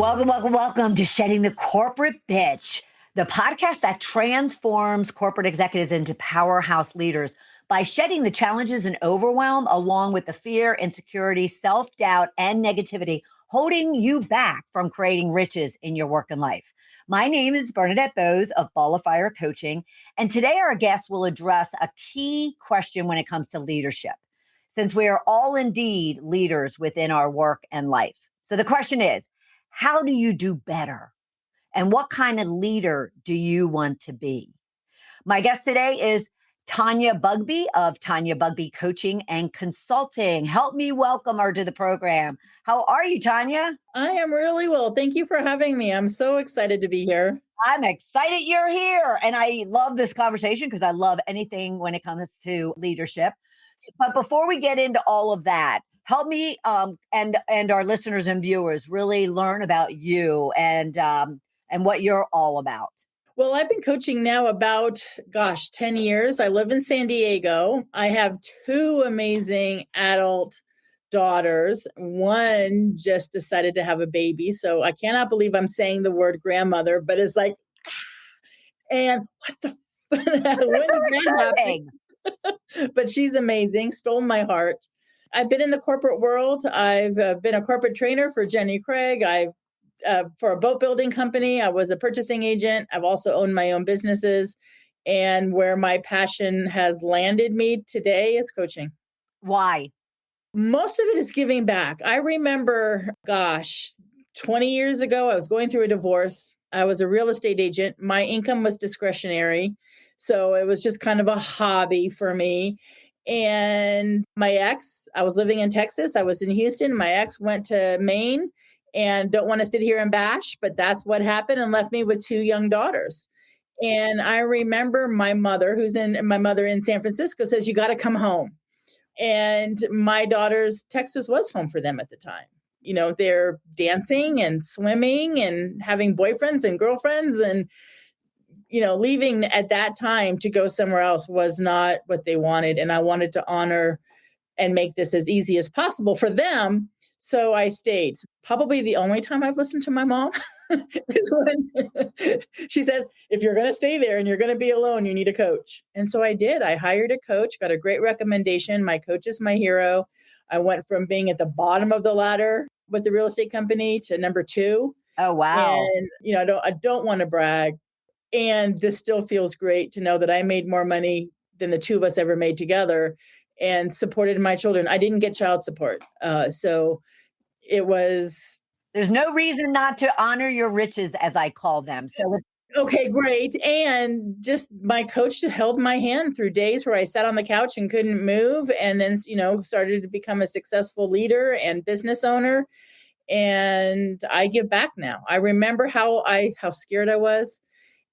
Welcome to Shedding the Corporate Bitch, the podcast that transforms corporate executives into powerhouse leaders by shedding the challenges and overwhelm, along with the fear, insecurity, self-doubt, and negativity holding you back from creating riches in your work and life. My name is Bernadette of Ball of Fire Coaching, and today our guest will address a key question when it comes to leadership, since we are all indeed leaders within our work and life. So the question is, how do you do better? And what kind of leader do you want to be? My guest today is Tanya Bugbee of Tanya Bugbee Coaching and Consulting. Help me welcome her to the program. How are you, Tanya? I am really well. Thank you for having me. I'm so excited to be here. I'm excited you're here. And I love this conversation because I love anything when it comes to leadership. But before we get into all of that, help me and our listeners and viewers really learn about you and what you're all about. Well, I've been coaching now about, 10 years. I live in San Diego. I have two amazing adult daughters. One just decided to have a baby. So I cannot believe I'm saying the word grandmother, but it's like, and what the when did that happen? But she's amazing, stole my heart. I've been in the corporate world. I've been a corporate trainer for Jenny Craig. I've for a boat building company. I was a purchasing agent. I've also owned my own businesses. And where my passion has landed me today is coaching. Why? Most of it is giving back. I remember, 20 years ago, I was going through a divorce. I was a real estate agent. My income was discretionary. So it was just kind of a hobby for me. And my ex, I was living in Texas. I was in Houston. My ex went to Maine, and don't want to sit here and bash, but that's what happened, and left me with two young daughters. And I remember my mother in San Francisco says, you got to come home. And my daughters, Texas was home for them at the time. You know, they're dancing and swimming and having boyfriends and girlfriends, and leaving at that time to go somewhere else was not what they wanted. And I wanted to honor and make this as easy as possible for them. So I stayed. Probably the only time I've listened to my mom is when she says, if you're going to stay there and you're going to be alone, you need a coach. And so I did. I hired a coach, got a great recommendation. My coach is my hero. I went from being at the bottom of the ladder with the real estate company to number 2. Oh, wow. And, I don't want to brag. And this still feels great to know that I made more money than the two of us ever made together and supported my children. I didn't get child support. So it was... There's no reason not to honor your riches, as I call them. So okay, great. And just my coach held my hand through days where I sat on the couch and couldn't move. And then, started to become a successful leader and business owner. And I give back now. I remember how scared I was.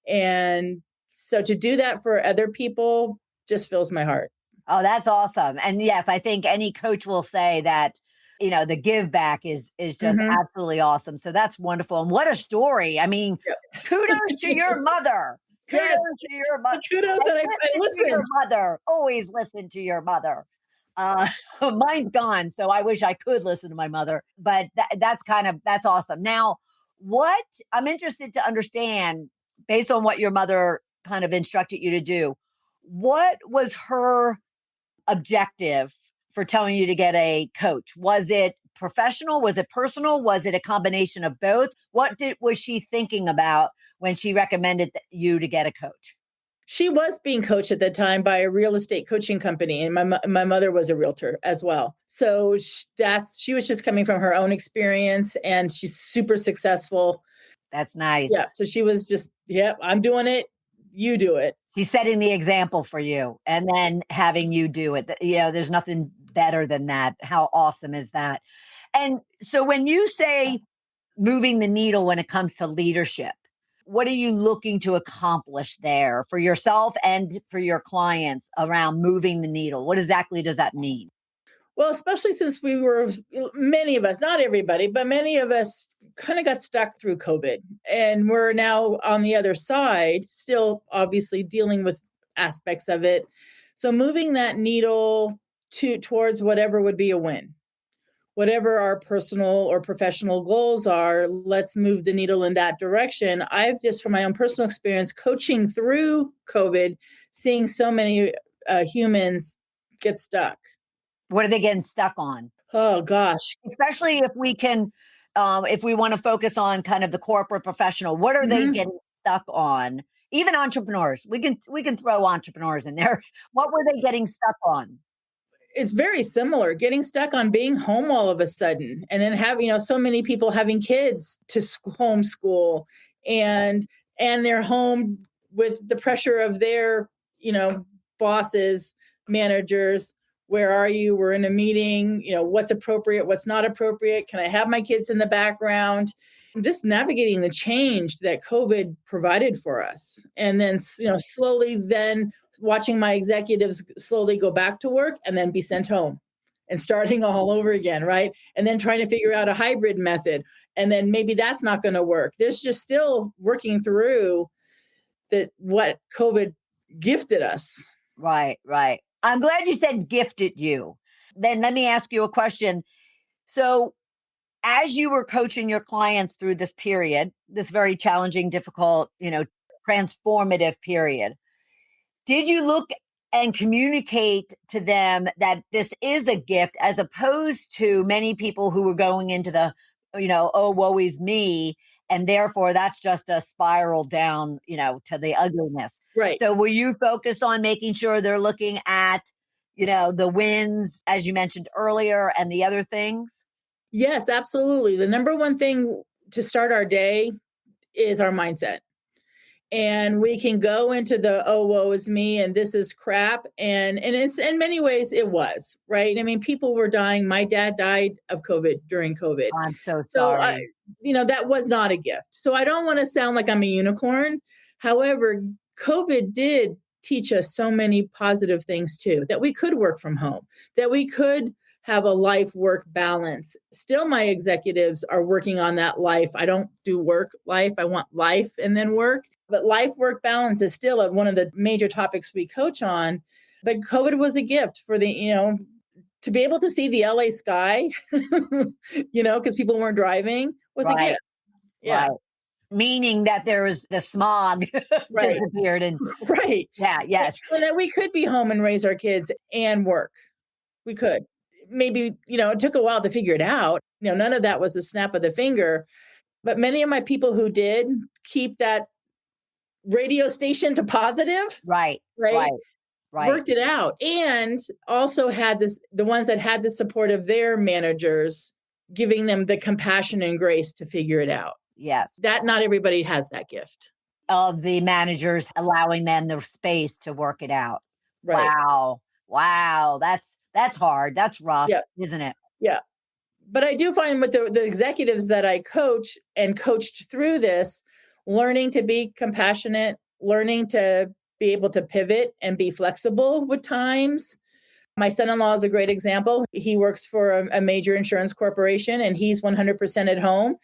And so to do that for other people just fills my heart. Oh, that's awesome. And yes, I think any coach will say that, the give back is just absolutely awesome. So that's wonderful. And what a story. I mean, kudos to your mother. Kudos to your mother. Kudos that I listened to your mother. Always listen to your mother. Mine's gone, so I wish I could listen to my mother. But that's awesome. Now, what I'm interested to understand, based on what your mother kind of instructed you to do, what was her objective for telling you to get a coach? Was it professional? Was it personal? Was it a combination of both? What was she thinking about when she recommended you to get a coach? She was being coached at the time by a real estate coaching company, and my mother was a realtor as well. So she was just coming from her own experience, and she's super successful. That's nice. Yeah. So she was just, I'm doing it. You do it. She's setting the example for you and then having you do it. There's nothing better than that. How awesome is that? And so when you say moving the needle when it comes to leadership, what are you looking to accomplish there for yourself and for your clients around moving the needle? What exactly does that mean? Well, especially since many of us, not everybody, but many of us kind of got stuck through COVID, and we're now on the other side, still obviously dealing with aspects of it. So moving that needle towards whatever would be a win. whatever our personal or professional goals are, let's move the needle in that direction. I've just, from my own personal experience, coaching through COVID, seeing so many humans get stuck. What are they getting stuck on? Oh, gosh. Especially if we want to focus on kind of the corporate professional, what are they Mhm. getting stuck on? Even entrepreneurs, we can throw entrepreneurs in there. What were they getting stuck on? It's very similar, getting stuck on being home all of a sudden, and then having, so many people having kids to homeschool, and they're home with the pressure of their, bosses, managers. Where are you? We're in a meeting. What's appropriate? What's not appropriate? Can I have my kids in the background? Just navigating the change that COVID provided for us, and then slowly then watching my executives slowly go back to work and then be sent home and starting all over again, right? And then trying to figure out a hybrid method. And then maybe that's not going to work. There's just still working through that what COVID gifted us. Right, right. I'm glad you said gifted you. Then let me ask you a question. So, as you were coaching your clients through this period, this very challenging, difficult, transformative period, did you look and communicate to them that this is a gift as opposed to many people who were going into the, oh, woe is me. And therefore, that's just a spiral down, to the ugliness. Right. So, were you focused on making sure they're looking at, the wins, as you mentioned earlier, and the other things? Yes, absolutely. The number one thing to start our day is our mindset. And we can go into the, oh, woe is me and this is crap, and it's, in many ways it was, right? I mean, people were dying. My dad died of COVID during COVID. I'm so So sorry. that was not a gift. So I don't want to sound like I'm a unicorn. However, COVID did teach us so many positive things too, that we could work from home, that we could have a life work balance. Still, my executives are working on that life. I don't do work life. I want life and then work. But life work balance is still one of the major topics we coach on. But COVID was a gift for to be able to see the LA sky, because people weren't driving, was a Right, gift. Yeah. right. Meaning that there was the smog Right. disappeared and Right. yeah, yes. So that we could be home and raise our kids and work. We could. Maybe, it took a while to figure it out. None of that was a snap of the finger. But many of my people who did keep that radio station to positive, Right, right? right, right. Worked it out, and also had the ones that had the support of their managers giving them the compassion and grace to figure it out. Yes. That not everybody has that gift. Of the managers allowing them the space to work it out. Right. Wow. Wow. That's hard. That's rough, Yeah. isn't it? Yeah. But I do find with the executives that I coach and coached through this, learning to be compassionate, learning to be able to pivot and be flexible with times. My son-in-law is a great example. He works for a major insurance corporation, and he's 100% at home.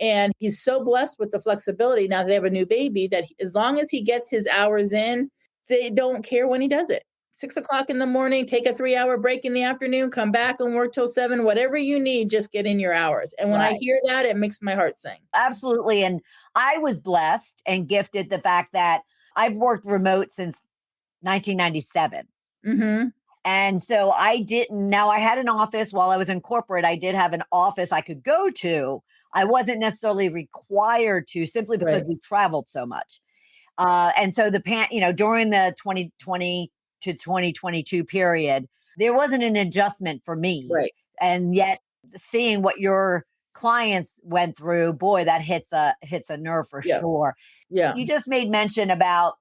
And he's so blessed with the flexibility now that they have a new baby, that as long as he gets his hours in, they don't care when he does it. 6 o'clock in the morning, take a 3-hour break in the afternoon, come back and work till 7, whatever you need, just get in your hours. And when I Right. hear that, it makes my heart sing. Absolutely. And I was blessed and gifted the fact that I've worked remote since 1997. Mm-hmm. And so now I had an office while I was in corporate. I did have an office I could go to. I wasn't necessarily required to simply because Right. we traveled so much. And so during the 2020 to 2022 period, there wasn't an adjustment for me. Right. And yet seeing what your clients went through, boy, that hits a nerve for Yeah. sure. Yeah. You just made mention about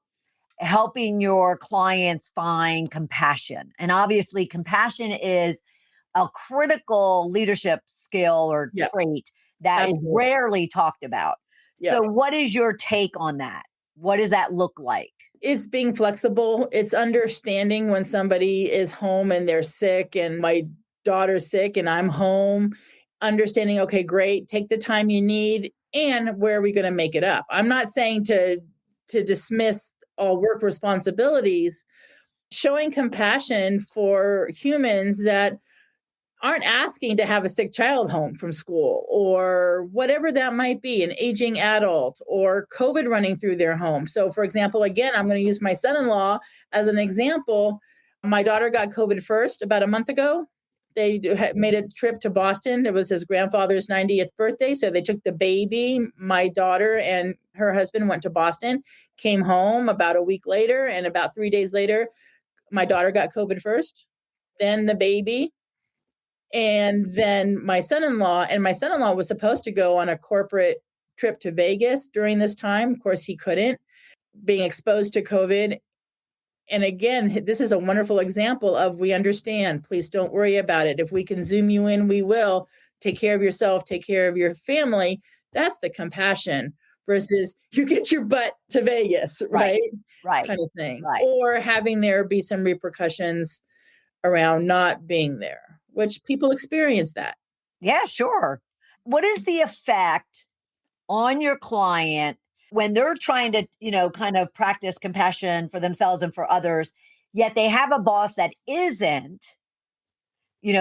helping your clients find compassion. And obviously, compassion is a critical leadership skill or Yeah. trait that is Absolutely. rarely talked about. Yeah. So, what is your take on that? What does that look like? It's being flexible. It's understanding when somebody is home and they're sick, and my daughter's sick and I'm home. Understanding, okay, great, take the time you need, and where are we going to make it up? I'm not saying to dismiss all work responsibilities. Showing compassion for humans that aren't asking to have a sick child home from school or whatever that might be, an aging adult or COVID running through their home. So, for example, again, I'm going to use my son in law as an example. My daughter got COVID first about a month ago. They made a trip to Boston. It was his grandfather's 90th birthday. So they took the baby, my daughter, and her husband went to Boston, came home about a week later. And about 3 days later, my daughter got COVID first, then the baby, and then my son-in-law. And my son-in-law was supposed to go on a corporate trip to Vegas during this time. Of course, he couldn't, being exposed to COVID. And again, this is a wonderful example of we understand. Please don't worry about it. If we can Zoom you in, we will. Take care of yourself, take care of your family. That's the compassion versus you get your butt to Vegas, right? Right. Kind of thing. Right. Or having there be some repercussions around not being there, which people experience that. Yeah, sure. What is the effect on your client when they're trying to, kind of practice compassion for themselves and for others, yet they have a boss that isn't,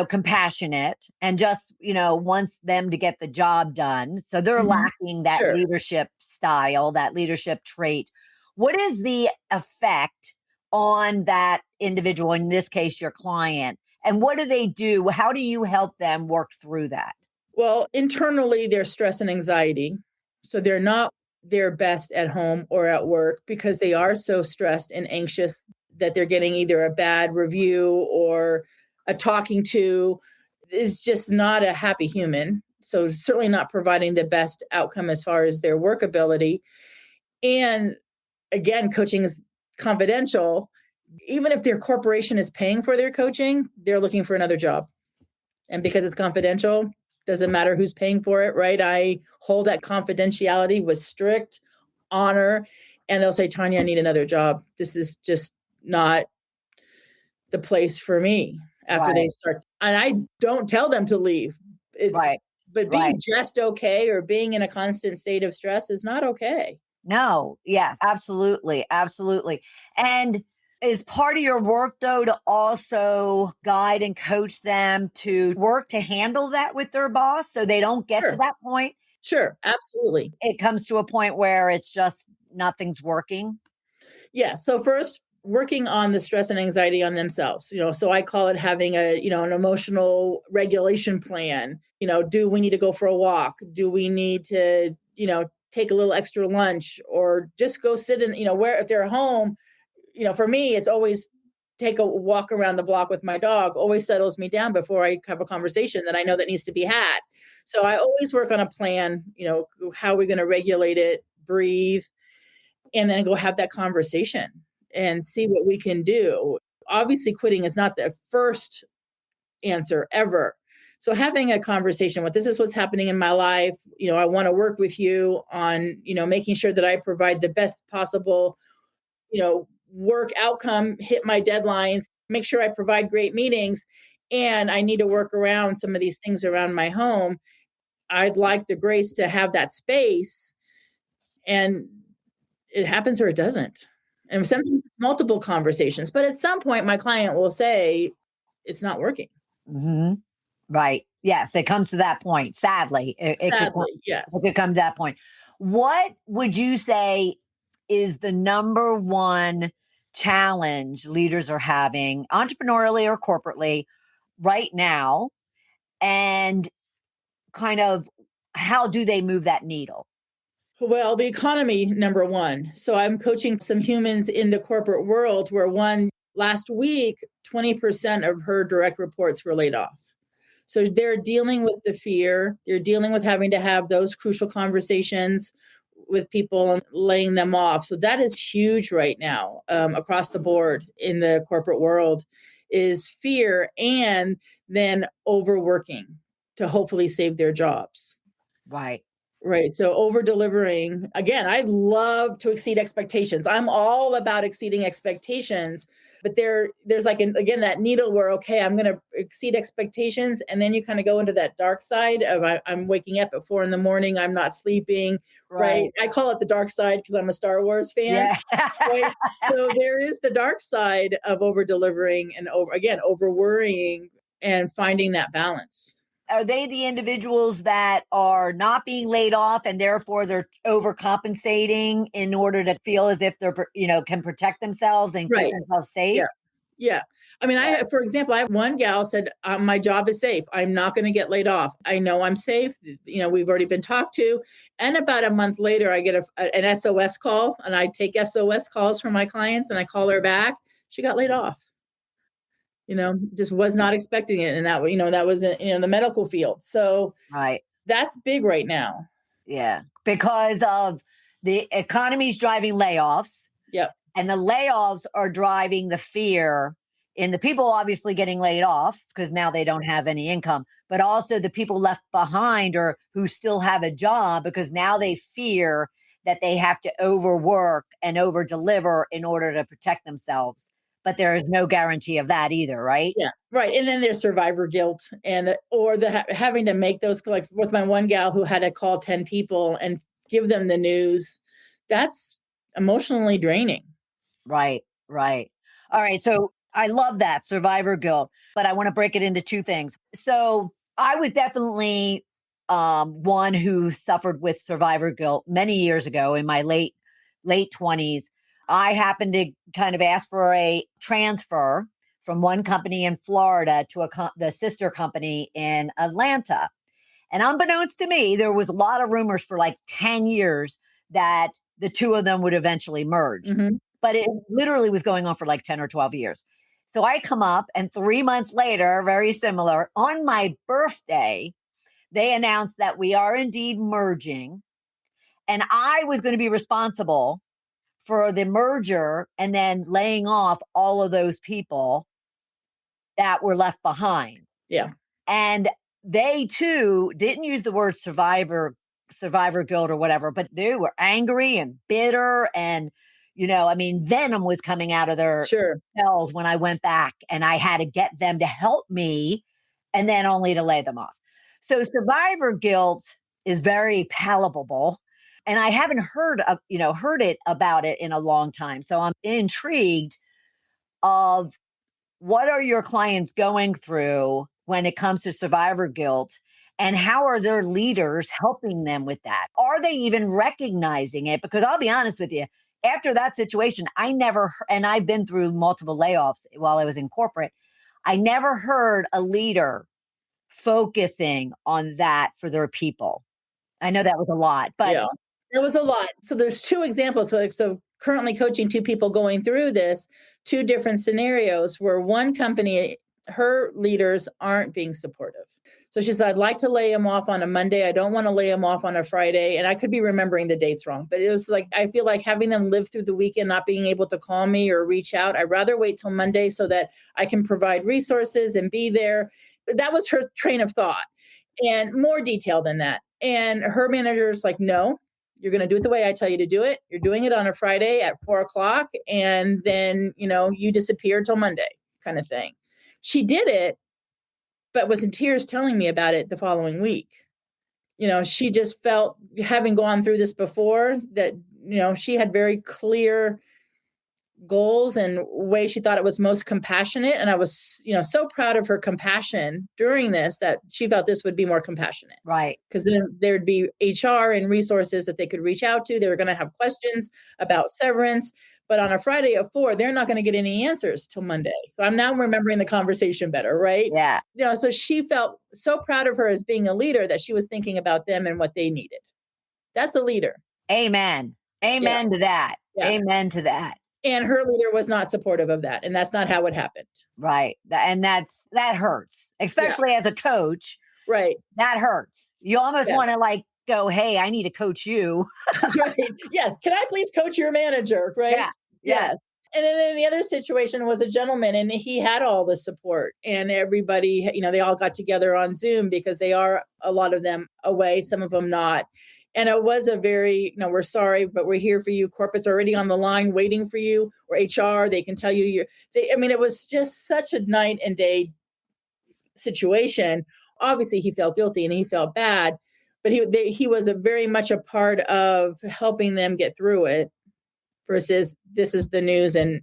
compassionate and just, wants them to get the job done. So they're lacking that Sure. leadership style, that leadership trait. What is the effect on that individual, in this case, your client? And what do they do? How do you help them work through that? Well, internally, they're stress and anxiety. So they're not their best at home or at work because they are so stressed and anxious that they're getting either a bad review or a talking to. It's just not a happy human. So certainly not providing the best outcome as far as their work ability. And again, coaching is confidential. Even if their corporation is paying for their coaching, they're looking for another job. And because it's confidential, doesn't matter who's paying for it, right? I hold that confidentiality with strict honor. And they'll say, Tanya, I need another job. This is just not the place for me after they start. And I don't tell them to leave. But being just okay or being in a constant state of stress is not okay. No, yeah, absolutely. Absolutely. And is part of your work, though, to also guide and coach them to work to handle that with their boss so they don't get to that point? Sure, absolutely. It comes to a point where it's just nothing's working. Yeah. So first, working on the stress and anxiety on themselves, so I call it having an emotional regulation plan. Do we need to go for a walk? Do we need to, take a little extra lunch or just go sit in, where if they're home, for me, it's always take a walk around the block with my dog, always settles me down before I have a conversation that I know that needs to be had. So I always work on a plan, how we're going to regulate it, breathe, and then go have that conversation and see what we can do. Obviously, quitting is not the first answer ever. So having a conversation with, this is what's happening in my life. I want to work with you on, making sure that I provide the best possible, work outcome, hit my deadlines, make sure I provide great meetings. And I need to work around some of these things around my home. I'd like the grace to have that space, and it happens or it doesn't. And sometimes it's multiple conversations, but at some point my client will say it's not working. Mm-hmm. Right. Yes. It comes to that point. Sadly, Yes. It could come to that point. What would you say is the number one challenge leaders are having, entrepreneurially or corporately, right now? And kind of how do they move that needle? Well, the economy, number one. So I'm coaching some humans in the corporate world where last week, 20% of her direct reports were laid off. So they're dealing with the fear. They're dealing with having to have those crucial conversations with people and laying them off. So that is huge right now across the board in the corporate world, is fear and then overworking to hopefully save their jobs. Right. Right. So over delivering, again, I love to exceed expectations. I'm all about exceeding expectations, but there's like, again, that needle where, okay, I'm going to exceed expectations. And then you kind of go into that dark side of I'm waking up at 4 a.m. I'm not sleeping. Right. I call it the dark side because I'm a Star Wars fan. Yeah. Right? So there is the dark side of over delivering and over worrying. and finding that balance. Are they the individuals that are not being laid off and therefore they're overcompensating in order to feel as if they're, can protect themselves and keep Right. themselves safe? Yeah. Yeah. I mean, Yeah. for example, I have one gal said, my job is safe. I'm not going to get laid off. I know I'm safe. We've already been talked to. And about a month later, I get an SOS call, and I take SOS calls from my clients, and I call her back. She got laid off. Just was not expecting it. And that was in the medical field. So Right. that's big right now. Yeah. Because of the economy's driving layoffs. Yep. And the layoffs are driving the fear in the people obviously getting laid off because now they don't have any income, but also the people left behind or who still have a job because now they fear that they have to overwork and over deliver in order to protect themselves. But there is no guarantee of that either, right? Yeah, right. And then there's survivor guilt or the having to make those, like with my one gal who had to call 10 people and give them the news. That's emotionally draining. Right, right. All right. So I love that survivor guilt, but I want to break it into two things. So I was definitely one who suffered with survivor guilt many years ago in my late 20s. I happened to kind of ask for a transfer from one company in Florida to the sister company in Atlanta. And unbeknownst to me, there was a lot of rumors for like 10 years that the two of them would eventually merge. Mm-hmm. But it literally was going on for like 10 or 12 years. So I come up, and 3 months later, very similar, on my birthday, they announced that we are indeed merging. And I was going to be responsible for the merger and then laying off all of those people that were left behind. Yeah. And they too didn't use the word survivor guilt or whatever, but they were angry and bitter. And, venom was coming out of their cells when I went back, and I had to get them to help me and then only to lay them off. So survivor guilt is very palatable. And I haven't heard it about it in a long time. So I'm intrigued of what are your clients going through when it comes to survivor guilt, and how are their leaders helping them with that? Are they even recognizing it? Because I'll be honest with you, after that situation, and I've been through multiple layoffs while I was in corporate, I never heard a leader focusing on that for their people. I know that was a lot, but yeah, it was a lot. So there's two examples. So currently coaching two people going through this, two different scenarios where one company, her leaders aren't being supportive. So she said, I'd like to lay him off on a Monday. I don't want to lay him off on a Friday. And I could be remembering the dates wrong, but it was like, I feel like having them live through the weekend, not being able to call me or reach out. I'd rather wait till Monday so that I can provide resources and be there. That was her train of thought, and more detail than that. And her manager's like, no, you're going to do it the way I tell you to do it. You're doing it on a Friday at 4:00. And then, you disappear till Monday kind of thing. She did it, but was in tears telling me about it the following week. She just felt, having gone through this before, that, she had very clear goals and way she thought it was most compassionate. And I was, so proud of her compassion during this, that she felt this would be more compassionate. right. Because then there'd be HR and resources that they could reach out to. They were going to have questions about severance. But on a Friday at 4:00, they're not going to get any answers till Monday. So I'm now remembering the conversation better, right? Yeah. So she felt so proud of her as being a leader that she was thinking about them and what they needed. That's a leader. Amen. Amen to that. Yeah. Amen to that. And her leader was not supportive of that. And that's not how it happened. Right. And that hurts, especially as a coach. Right. That hurts. You almost want to go, hey, I need to coach you. That's right. Yeah. Can I please coach your manager? Right. Yeah. Yes. And then the other situation was a gentleman, and he had all the support, and everybody, they all got together on Zoom because they are, a lot of them, away, some of them not. And it was a very, we're sorry, but we're here for you. Corporate's already on the line waiting for you, or HR, they can tell you it was just such a night and day situation. Obviously he felt guilty and he felt bad, but he was very much a part of helping them get through it, versus this is the news and,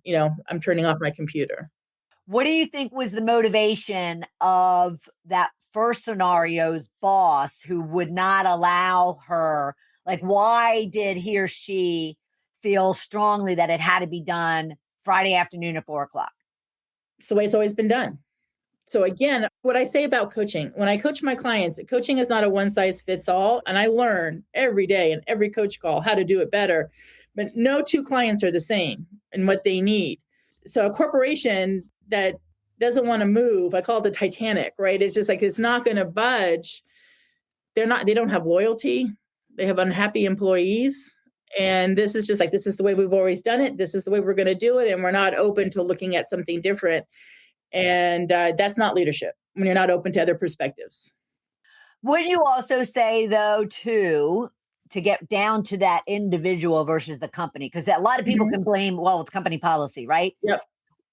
I'm turning off my computer. What do you think was the motivation of that first scenario's boss who would not allow her? Like, why did he or she feel strongly that it had to be done Friday afternoon at 4 o'clock? It's the way it's always been done. So again, what I say about coaching, when I coach my clients, coaching is not a one size fits all. And I learn every day in every coach call how to do it better. But no two clients are the same in what they need. So a corporation that doesn't want to move, I call it the Titanic, right? It's just like it's not going to budge. They don't have loyalty. They have unhappy employees. And this is just like, this is the way we've always done it. This is the way we're going to do it. And we're not open to looking at something different. And that's not leadership when you're not open to other perspectives. Would you also say, though, too, to get down to that individual versus the company? Because a lot of people can blame, well, it's company policy, right? Yep.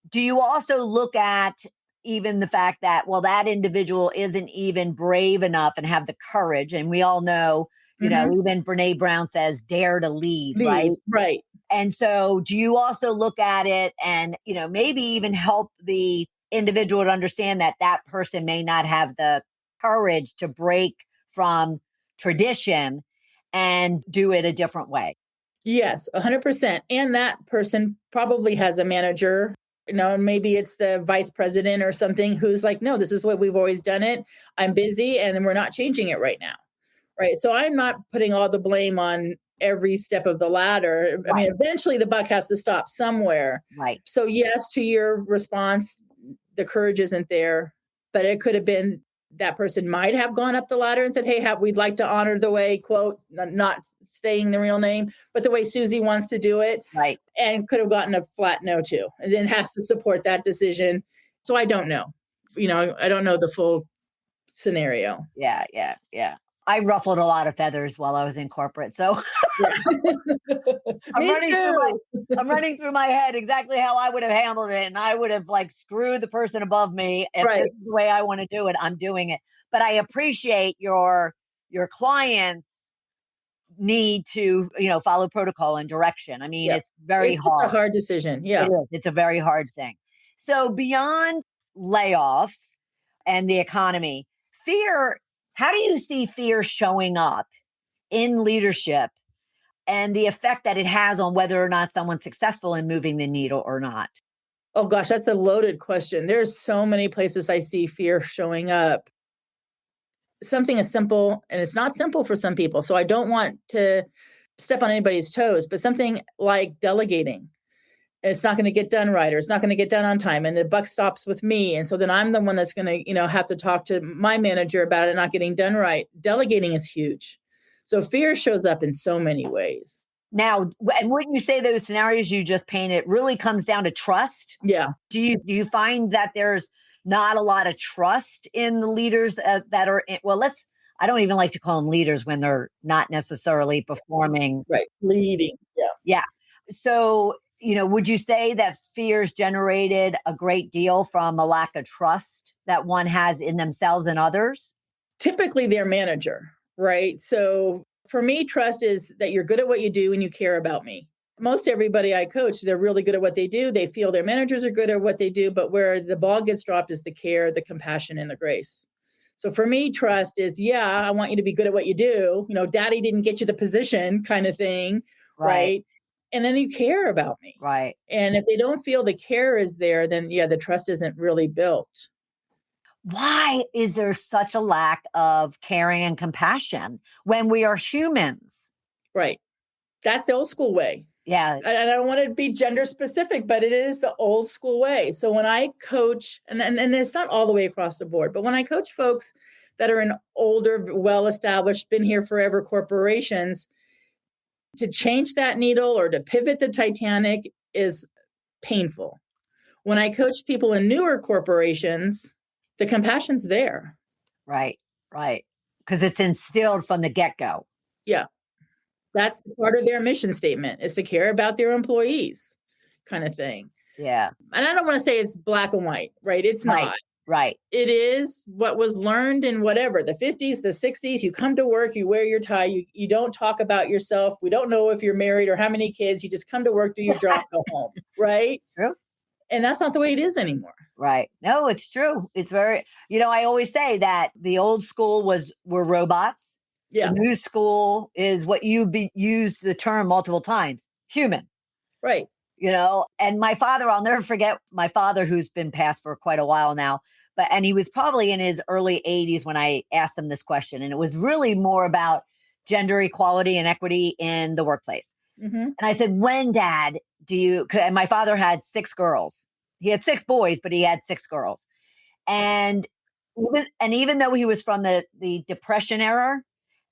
Do you also look at even the fact that, well, that individual isn't even brave enough and have the courage? And we all know, you know, even Brene Brown says, dare to lead, right? Right. And so do you also look at it and, you know, maybe even help the individual to understand that that person may not have the courage to break from tradition and do it a different way? Yes, 100%. And that person probably has a manager, you know, maybe it's the vice president or something who's like, no, this is what we've always done it. I'm busy and we're not changing it right now. Right. So I'm not putting all the blame on every step of the ladder. I mean, eventually the buck has to stop somewhere. Right. So yes, to your response, the courage isn't there, but it could have been that person might have gone up the ladder and said, hey, we'd like to honor the way, quote, not saying the real name, but the way Susie wants to do it. Right. And could have gotten a flat no too. And then has to support that decision. So I don't know. You know, I don't know the full scenario. Yeah. I ruffled a lot of feathers while I was in corporate. So I'm running through my head exactly how I would have handled it. And I would have like screwed the person above me. If this is the way I want to do it, I'm doing it. But I appreciate your clients need to, you know, follow protocol and direction. I mean, it's very hard. It's a hard decision. Yeah. It's a very hard thing. So beyond layoffs and the economy, fear, how do you see fear showing up in leadership and the effect that it has on whether or not someone's successful in moving the needle or not? Oh gosh, that's a loaded question. There's so many places I see fear showing up. Something is simple, and it's not simple for some people. So I don't want to step on anybody's toes, but something like delegating. It's not going to get done right, or it's not going to get done on time, and the buck stops with me. And so then I'm the one that's going to, you know, have to talk to my manager about it not getting done right. Delegating is huge. So fear shows up in so many ways. Now, and wouldn't you say those scenarios you just painted really comes down to trust? Yeah. Do you find that there's not a lot of trust in the leaders that are I don't even like to call them leaders when they're not necessarily performing. Right. Leading. Yeah. Yeah. So, you know, would you say that fears generated a great deal from a lack of trust that one has in themselves and others? Typically their manager, right? So for me, trust is that you're good at what you do and you care about me. Most everybody I coach, they're really good at what they do. They feel their managers are good at what they do, but where the ball gets dropped is the care, the compassion, and the grace. So for me, trust is, yeah, I want you to be good at what you do. You know, daddy didn't get you the position kind of thing, right? And then you care about me. Right. And if they don't feel the care is there, then yeah, the trust isn't really built. Why is there such a lack of caring and compassion when we are humans? Right. That's the old school way. Yeah. And I don't want to be gender specific, but it is the old school way. So when I coach, and it's not all the way across the board, but when I coach folks that are in older, well-established, been here forever corporations, to change that needle or to pivot the Titanic is painful. When I coach people in newer corporations, the compassion's there. Right. Because it's instilled from the get-go. Yeah. That's part of their mission statement, is to care about their employees kind of thing. Yeah. And I don't want to say it's black and white, right? It's not. Right. It is what was learned in whatever, the 50s, the 60s. You come to work, you wear your tie, you don't talk about yourself. We don't know if you're married or how many kids. You just come to work, do your job, go home, right? True. And that's not the way it is anymore. Right. No, it's true. It's very, I always say that the old school were robots. The Yeah. new school is what used the term multiple times, human. Right. And my father, I'll never forget my father, who's been passed for quite a while now, and he was probably in his early 80s when I asked him this question. And it was really more about gender equality and equity in the workplace. Mm-hmm. And I said, when, Dad, and my father had 6 girls. He had 6 boys, but he had 6 girls. And even though he was from the Depression era,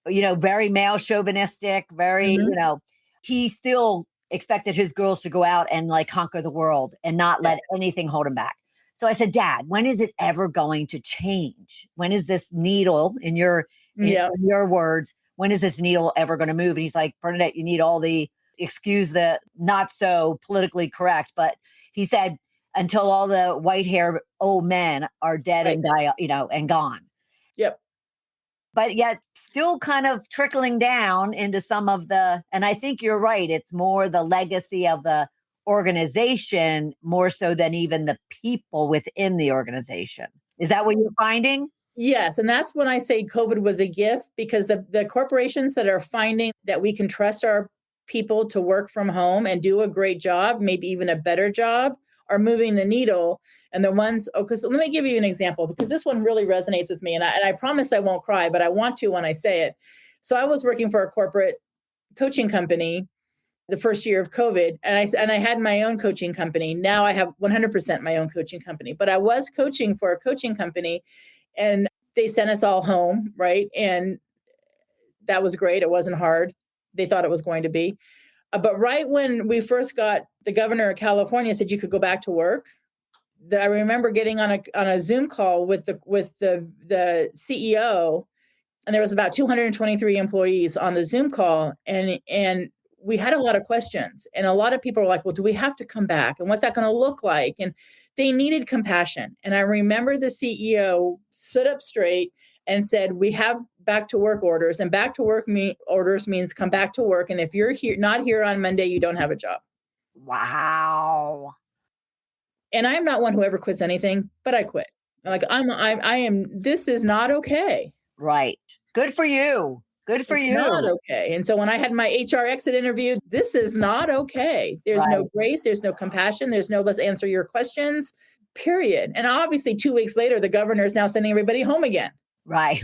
very male chauvinistic, very, Mm-hmm. he still expected his girls to go out and like conquer the world and not let anything hold him back. So I said, Dad, when is it ever going to change? When is this needle, in your words, when is this needle ever going to move? And he's like, Bernadette, you need all the, excuse the not so politically correct, but he said, until all the white hair old men are dead and die, and gone. Yep. But yet still kind of trickling down into some of and I think you're right. It's more the legacy of the organization more so than even the people within the organization. Is that what you're finding? Yes. And that's when I say COVID was a gift, because the corporations that are finding that we can trust our people to work from home and do a great job, maybe even a better job, are moving the needle. And the ones, because let me give you an example, because this one really resonates with me. And I promise I won't cry, but I want to when I say it. So I was working for a corporate coaching company the first year of COVID, and I had my own coaching company. Now I have 100% my own coaching company, but I was coaching for a coaching company, and they sent us all home, right? And that was great. It wasn't hard. They thought it was going to be. But right when we first got, the governor of California said you could go back to work, I remember getting on a Zoom call with the CEO, and there was about 223 employees on the Zoom call, and we had a lot of questions, and a lot of people were like, well, do we have to come back? And what's that going to look like? And they needed compassion. And I remember the CEO stood up straight and said, we have back to work orders, and back to work orders means come back to work. And if you're not here on Monday, you don't have a job. Wow. And I'm not one who ever quits anything, but I quit. Like I am, this is not okay. Right. Good for you. Good for It's you. not okay. And so when I had my HR exit interview, this is not okay. There's no grace. There's no compassion. There's no let's answer your questions, period. And obviously 2 weeks later, the governor is now sending everybody home again. Right.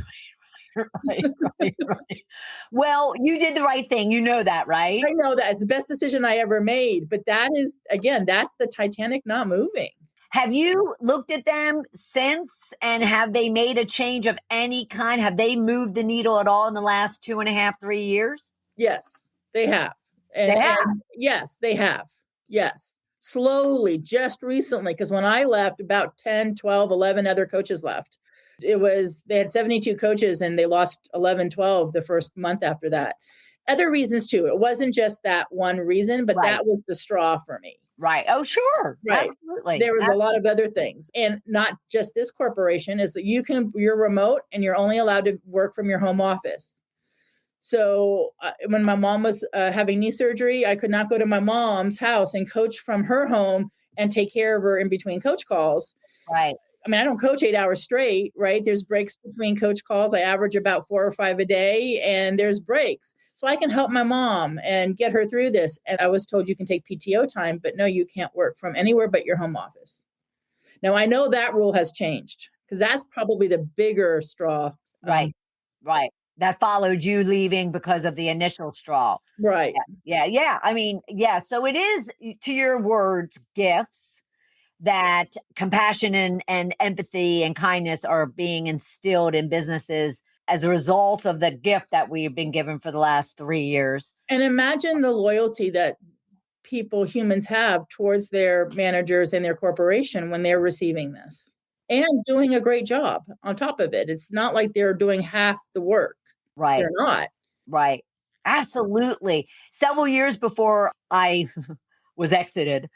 Right. Well, you did the right thing. You know that, right? I know that. It's the best decision I ever made. But that is, again, that's the Titanic not moving. Have you looked at them since, and have they made a change of any kind? Have they moved the needle at all in the last 2.5, 3 years? Yes, they have. Yes, they have. Yes. Slowly, just recently, because when I left, about 10, 12, 11 other coaches left. They had 72 coaches and they lost 11, 12 the first month after that. Other reasons too. It wasn't just that one reason, but that was the straw for me. Right. Oh, sure. Right. Absolutely. There was a lot of other things, and not just this corporation, is that you're remote and you're only allowed to work from your home office. So when my mom was having knee surgery, I could not go to my mom's house and coach from her home and take care of her in between coach calls. Right. I mean, I don't coach 8 hours straight, right? There's breaks between coach calls. I average about 4 or 5 a day, and there's breaks. So I can help my mom and get her through this. And I was told you can take PTO time, but no, you can't work from anywhere but your home office. Now, I know that rule has changed, because that's probably the bigger straw. Right. Right. That followed you leaving because of the initial straw. Right. Yeah. I mean, yeah. So it is, to your words, gifts, that compassion and empathy and kindness are being instilled in businesses as a result of the gift that we've been given for the last 3 years. And imagine the loyalty that humans have towards their managers and their corporation when they're receiving this and doing a great job on top of it. It's not like they're doing half the work. Right. They're not. Right. Absolutely. Several years before I was exited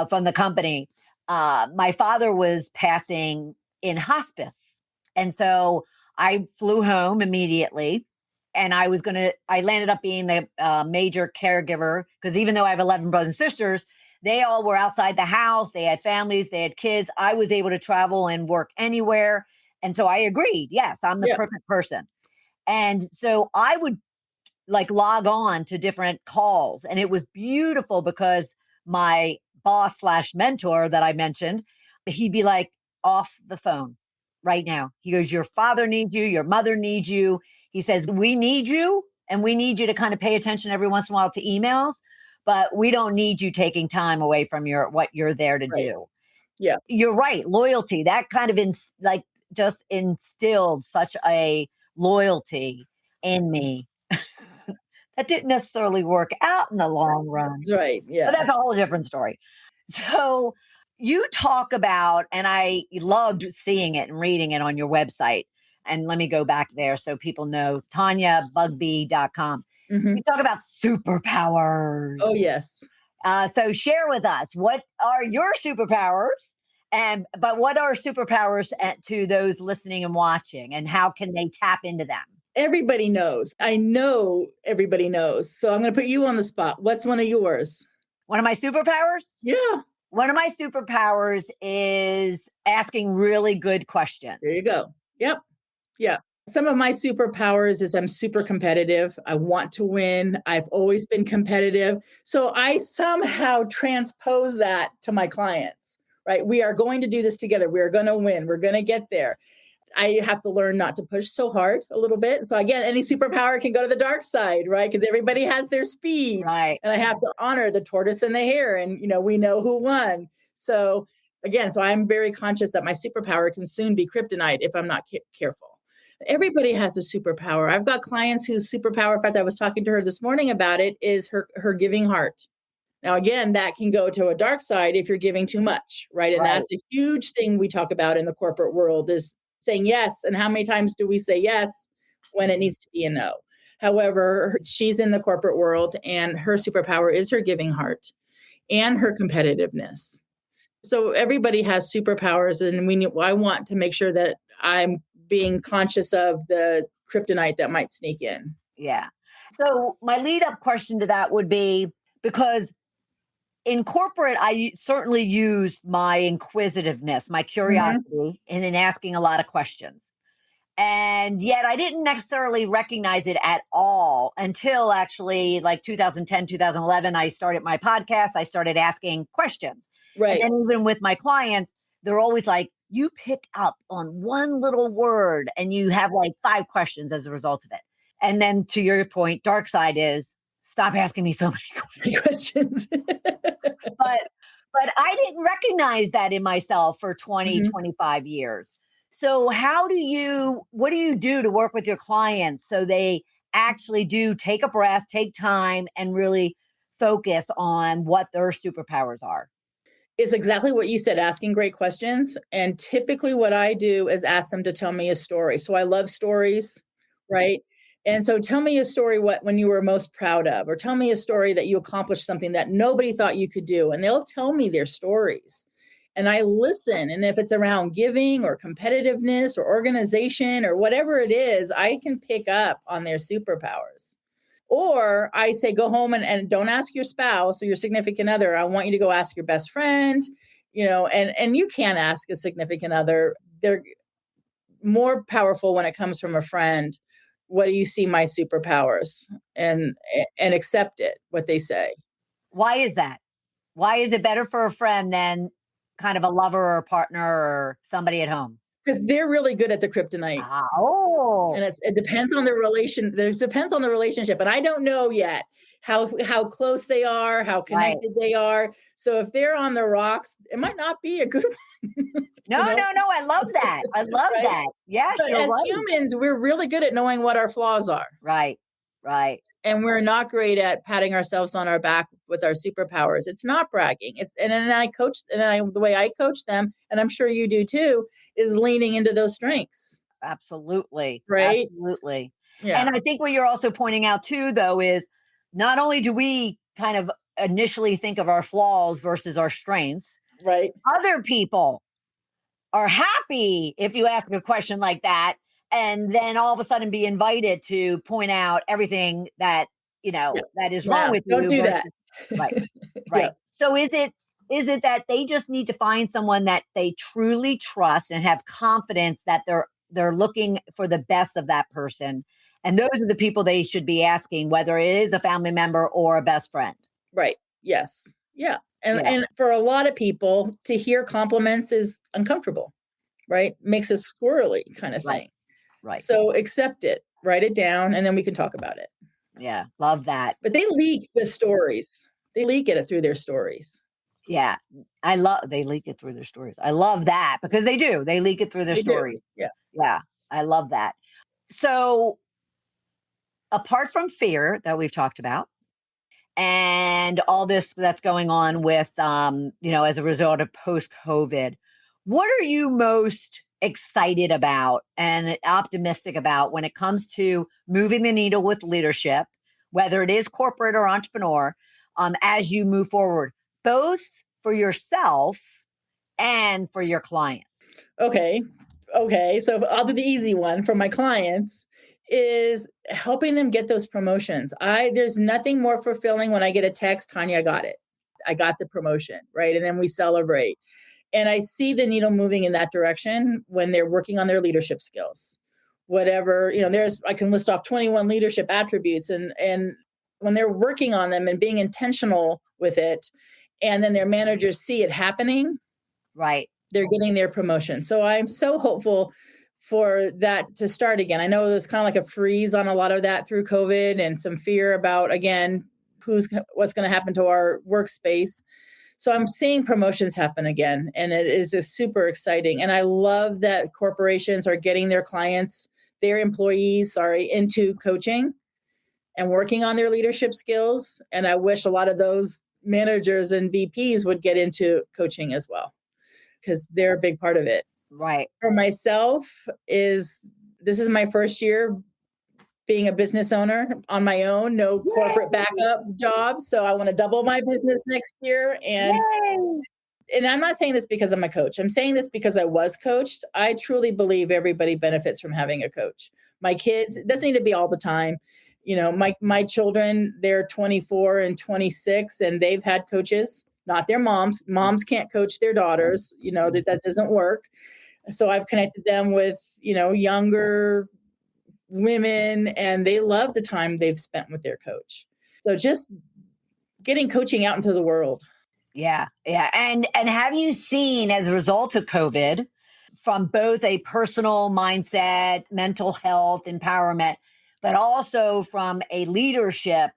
from the company, my father was passing in hospice. And so I flew home immediately, and I landed up being the major caregiver, because even though I have 11 brothers and sisters, They all were outside the house. They had families, they had kids. I was able to travel and work anywhere. And so I agreed, yes, I'm the Yeah. perfect person. And so I would like log on to different calls. And it was beautiful because my boss slash mentor that I mentioned, he'd be like, off the phone right now. He goes, your father needs you, your mother needs you. He says, we need you and we need you to kind of pay attention every once in a while to emails, but we don't need you taking time away from your what you're there to Right. do. Yeah. You're right. Loyalty, that kind of like just instilled such a loyalty in me that didn't necessarily work out in the long run, Right. but Yeah. that's a whole different story. So you talk about, and I loved seeing it and reading it on your website. And let me go back there so people know tanyabugbee.com. Hmm. You talk about superpowers. Oh, yes. So share with us, what are your superpowers? And but what are superpowers to those listening and watching, and how can they tap into them? Everybody knows. I know everybody knows. So I'm going to put you on the spot. What's one of yours? One of my superpowers? Yeah. One of my superpowers is asking really good questions. There you go. Yep. Yeah. Some of my superpowers is I'm super competitive. I want to win. I've always been competitive. So I somehow transpose that to my clients, right? We are going to do this together. We are going to win. We're going to get there. I have to learn not to push so hard a little bit. So again, any superpower can go to the dark side, right? Because everybody has their speed. Right. And I have to honor the tortoise and the hare. And, we know who won. So again, so I'm very conscious that my superpower can soon be kryptonite if I'm not careful. Everybody has a superpower. I've got clients whose superpower, in fact, I was talking to her this morning about it, is her giving heart. Now, again, that can go to a dark side if you're giving too much, right? And that's a huge thing we talk about in the corporate world is saying yes. And how many times do we say yes when it needs to be a no? However, she's in the corporate world and her superpower is her giving heart and her competitiveness. So everybody has superpowers, and I want to make sure that I'm being conscious of the kryptonite that might sneak in. Yeah. So my lead up question to that would be, because in corporate, I certainly used my inquisitiveness, my curiosity, and in asking a lot of questions. And yet I didn't necessarily recognize it at all until actually like 2010, 2011, I started my podcast. I started asking questions. Right. And then even with my clients, they're always like, you pick up on one little word and you have like 5 questions as a result of it. And then to your point, dark side is stop asking me so many questions. but I didn't recognize that in myself for 20, 25 years. So what do you do to work with your clients so they actually do take a breath, take time, and really focus on what their superpowers are? It's exactly what you said, asking great questions. And typically what I do is ask them to tell me a story. So I love stories, right? And so tell me a story when you were most proud of, or tell me a story that you accomplished something that nobody thought you could do. And they'll tell me their stories. And I listen. And if it's around giving or competitiveness or organization or whatever it is, I can pick up on their superpowers. Or I say, go home and don't ask your spouse or your significant other. I want you to go ask your best friend, and you can ask a significant other. They're more powerful when it comes from a friend. What do you see my superpowers? And accept it, what they say. Why is that? Why is it better for a friend than kind of a lover or a partner or somebody at home? Because they're really good at the kryptonite. Oh. And it depends on the relation. It depends on the relationship. And I don't know yet how close they are, how connected they are. So if they're on the rocks, it might not be a good one. No. I love that. I love that. Yes, but you're as right. humans, we're really good at knowing what our flaws are. Right. And we're not great at patting ourselves on our back with our superpowers. It's not bragging. The way I coach them, and I'm sure you do too, is leaning into those strengths. Absolutely. Right. Absolutely. Yeah. And I think what you're also pointing out too, though, is not only do we kind of initially think of our flaws versus our strengths, right? Other people are happy if you ask a question like that, and then all of a sudden be invited to point out everything that that is wrong with you. Don't do that. Right. Yeah. So is it that they just need to find someone that they truly trust and have confidence that they're looking for the best of that person? And those are the people they should be asking, whether it is a family member or a best friend. Right. Yes. Yeah. Yeah, And for a lot of people, to hear compliments is uncomfortable, right? Makes it squirrely kind of right, thing. right. So accept it, write it down, and then we can talk about it. Yeah, love that. But they leak the stories. They leak it through their stories. Yeah, I love they leak it through their stories. I love that because they do. They leak it through their They do. stories. Yeah. Yeah, I love that. So, apart from fear that we've talked about and all this that's going on with as a result of post COVID, what are you most excited about and optimistic about when it comes to moving the needle with leadership, whether it is corporate or entrepreneur, as you move forward, both for yourself and for your clients? Okay. Okay. So I'll do the easy one for my clients is helping them get those promotions. There's nothing more fulfilling when I get a text, Tanya, I got it. I got the promotion, right? And then we celebrate. And I see the needle moving in that direction when they're working on their leadership skills. Whatever, I can list off 21 leadership attributes and when they're working on them and being intentional with it, and then their managers see it happening, Right. they're getting their promotion. So I'm so hopeful for that to start again. I know there's kind of like a freeze on a lot of that through COVID and some fear about, again, what's going to happen to our workspace. So I'm seeing promotions happen again, and it is just super exciting. And I love that corporations are getting their employees, into coaching and working on their leadership skills. And I wish a lot of those managers and VPs would get into coaching as well, because they're a big part of it. Right. For myself, this is my first year being a business owner on my own, no corporate backup jobs. So I want to double my business next year. And I'm not saying this because I'm a coach. I'm saying this because I was coached. I truly believe everybody benefits from having a coach. My kids, it doesn't need to be all the time. My children, they're 24 and 26, and they've had coaches, not their moms. Moms can't coach their daughters, that doesn't work. So I've connected them with, younger women, and they love the time they've spent with their coach. So just getting coaching out into the world. Yeah. Yeah. And have you seen, as a result of COVID, from both a personal mindset, mental health, empowerment, but also from a leadership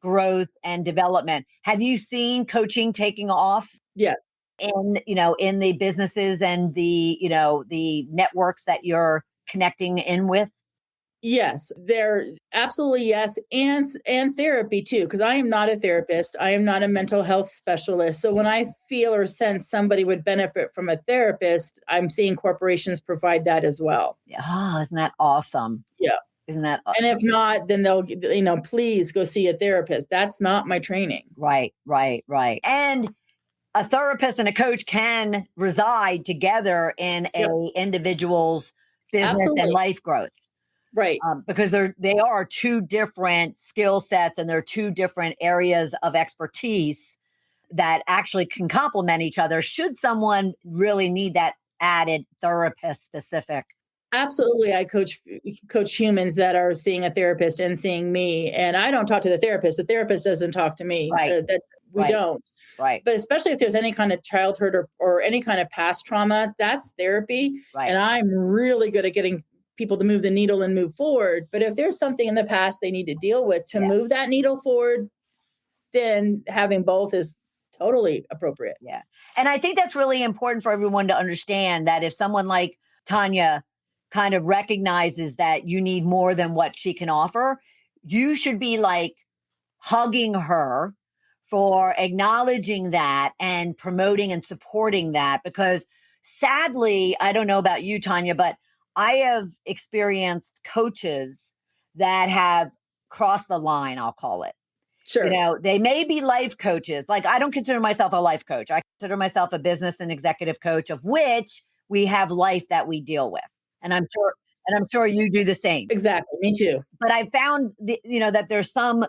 growth and development, have you seen coaching taking off Yes. in the businesses and the networks that you're connecting in with? Yes, they're absolutely yes, and therapy too, because I am not a therapist. I am not a mental health specialist. So when I feel or sense somebody would benefit from a therapist, I'm seeing corporations provide that as well. Oh, isn't that awesome? Yeah. Isn't that And if not, then they'll, please go see a therapist. That's not my training. right, right, right. And a therapist and a coach can reside together in a individual's business Absolutely. and life growth. Right. Because they are two different skill sets and they're two different areas of expertise that actually can complement each other should someone really need that added therapist specific. Absolutely. I coach humans that are seeing a therapist and seeing me, and I don't talk to the therapist. The therapist doesn't talk to me. Right. We don't. Right. But especially if there's any kind of childhood or any kind of past trauma, that's therapy. Right. And I'm really good at getting people to move the needle and move forward. But if there's something in the past they need to deal with to move that needle forward, then having both is totally appropriate. Yeah. And I think that's really important for everyone to understand that if someone like Tanya kind of recognizes that you need more than what she can offer, you should be like hugging her for acknowledging that and promoting and supporting that. Because sadly, I don't know about you, Tanya, but I have experienced coaches that have crossed the line, I'll call it. Sure. They may be life coaches. Like, I don't consider myself a life coach. I consider myself a business and executive coach, of which we have life that we deal with. And I'm sure you do the same. Exactly. Me too. But I found that there's some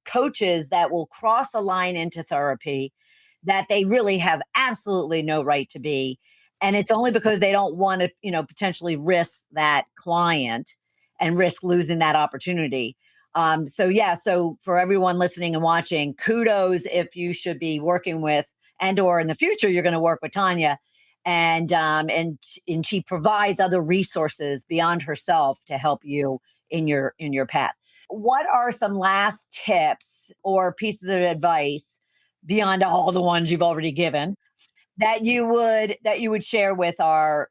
coaches that will cross the line into therapy that they really have absolutely no right to be. And it's only because they don't want to, potentially risk that client and risk losing that opportunity. So for everyone listening and watching, kudos if you should be working with, and or in the future you're going to work with Tanya, and she provides other resources beyond herself to help you in your path. What are some last tips or pieces of advice beyond all the ones you've already given that you would share with our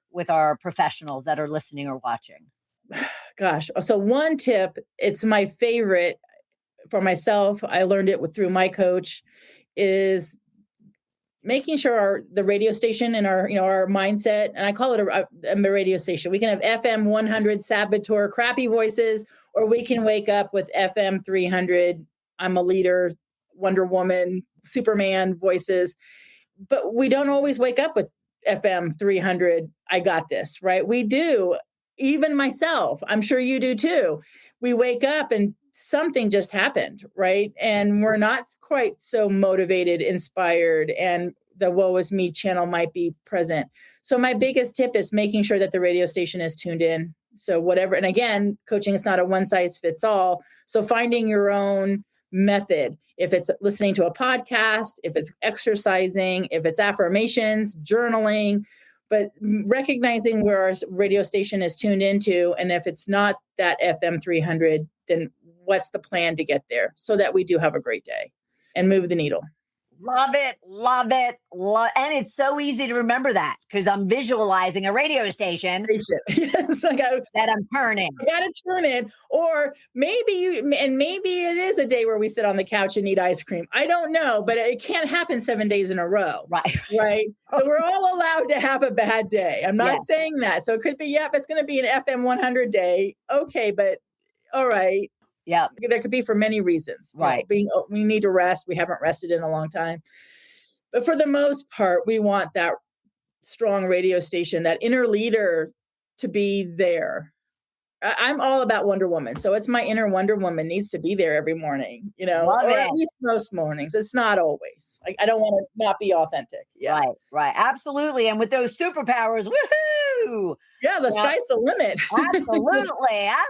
professionals that are listening or watching? Gosh, so one tip, it's my favorite for myself. I learned it through my coach, is making sure the radio station and our mindset, and I call it a radio station. We can have FM 100 saboteur, crappy voices, or we can wake up with FM 300. I'm a leader, Wonder Woman, Superman voices, but we don't always wake up with FM 300. I got this, right? We do. Even myself, I'm sure you do too. We wake up and something just happened, right? And we're not quite so motivated, inspired, and the woe is me channel might be present. So my biggest tip is making sure that the radio station is tuned in. So whatever, and again, coaching is not a one size fits all. So finding your own method, if it's listening to a podcast, if it's exercising, if it's affirmations, journaling, but recognizing where our radio station is tuned into. And if it's not that FM 300, then what's the plan to get there so that we do have a great day and move the needle? Love it. Love it. And it's so easy to remember that because I'm visualizing a radio station Yes, that I'm turning. I got to tune in. Or maybe it is a day where we sit on the couch and eat ice cream. I don't know, but it can't happen 7 days in a row. Right. Right. So we're all allowed to have a bad day. I'm not saying that. So it could be, it's going to be an FM 100 day. Okay. But all right. Yeah. There could be for many reasons. Right. We need to rest. We haven't rested in a long time. But for the most part, we want that strong radio station, that inner leader to be there. I'm all about Wonder Woman. So it's my inner Wonder Woman needs to be there every morning, Love or it. at least most mornings. It's not always. I don't want to not be authentic. Yeah. Right. Absolutely. And with those superpowers, woohoo! Yeah, the sky's the limit.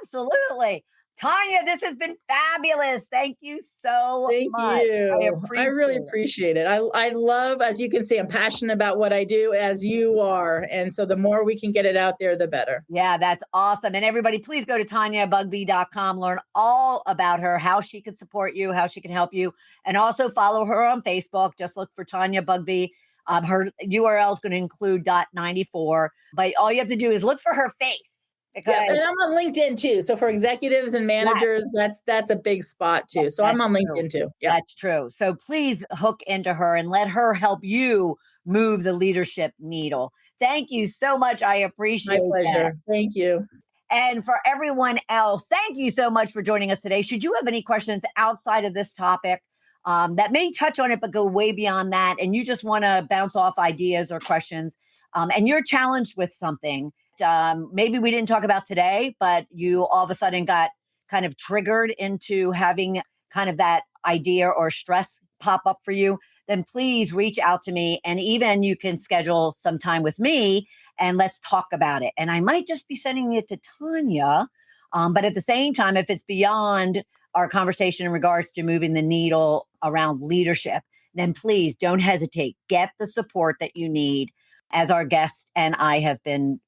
Absolutely. Tanya, this has been fabulous. Thank you so much. Thank you. I really appreciate it. I love, as you can see, I'm passionate about what I do, as you are. And so the more we can get it out there, the better. Yeah, that's awesome. And everybody, please go to TanyaBugbee.com, learn all about her, how she can support you, how she can help you, and also follow her on Facebook. Just look for Tanya Bugbee. Her URL is going to include .94, but all you have to do is look for her face. And I'm on LinkedIn too. So for executives and managers, that's a big spot too. So I'm on LinkedIn too. Yeah, that's true. So please hook into her and let her help you move the leadership needle. Thank you so much. I appreciate it. My pleasure. Thank you. And for everyone else, thank you so much for joining us today. Should you have any questions outside of this topic that may touch on it, but go way beyond that, and you just want to bounce off ideas or questions, and you're challenged with something, maybe we didn't talk about today, but you all of a sudden got kind of triggered into having kind of that idea or stress pop up for you, then please reach out to me. And even you can schedule some time with me and let's talk about it. And I might just be sending it to Tanya. But at the same time, if it's beyond our conversation in regards to moving the needle around leadership, then please don't hesitate. Get the support that you need, as our guest and I have been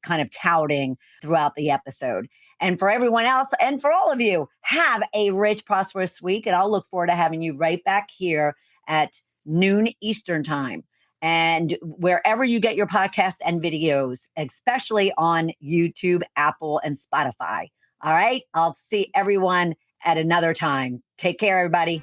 kind of touting throughout the episode. And for everyone else and for all of you, have a rich, prosperous week. And I'll look forward to having you right back here at noon Eastern time. And wherever you get your podcasts and videos, especially on YouTube, Apple, and Spotify. All right. I'll see everyone at another time. Take care, everybody.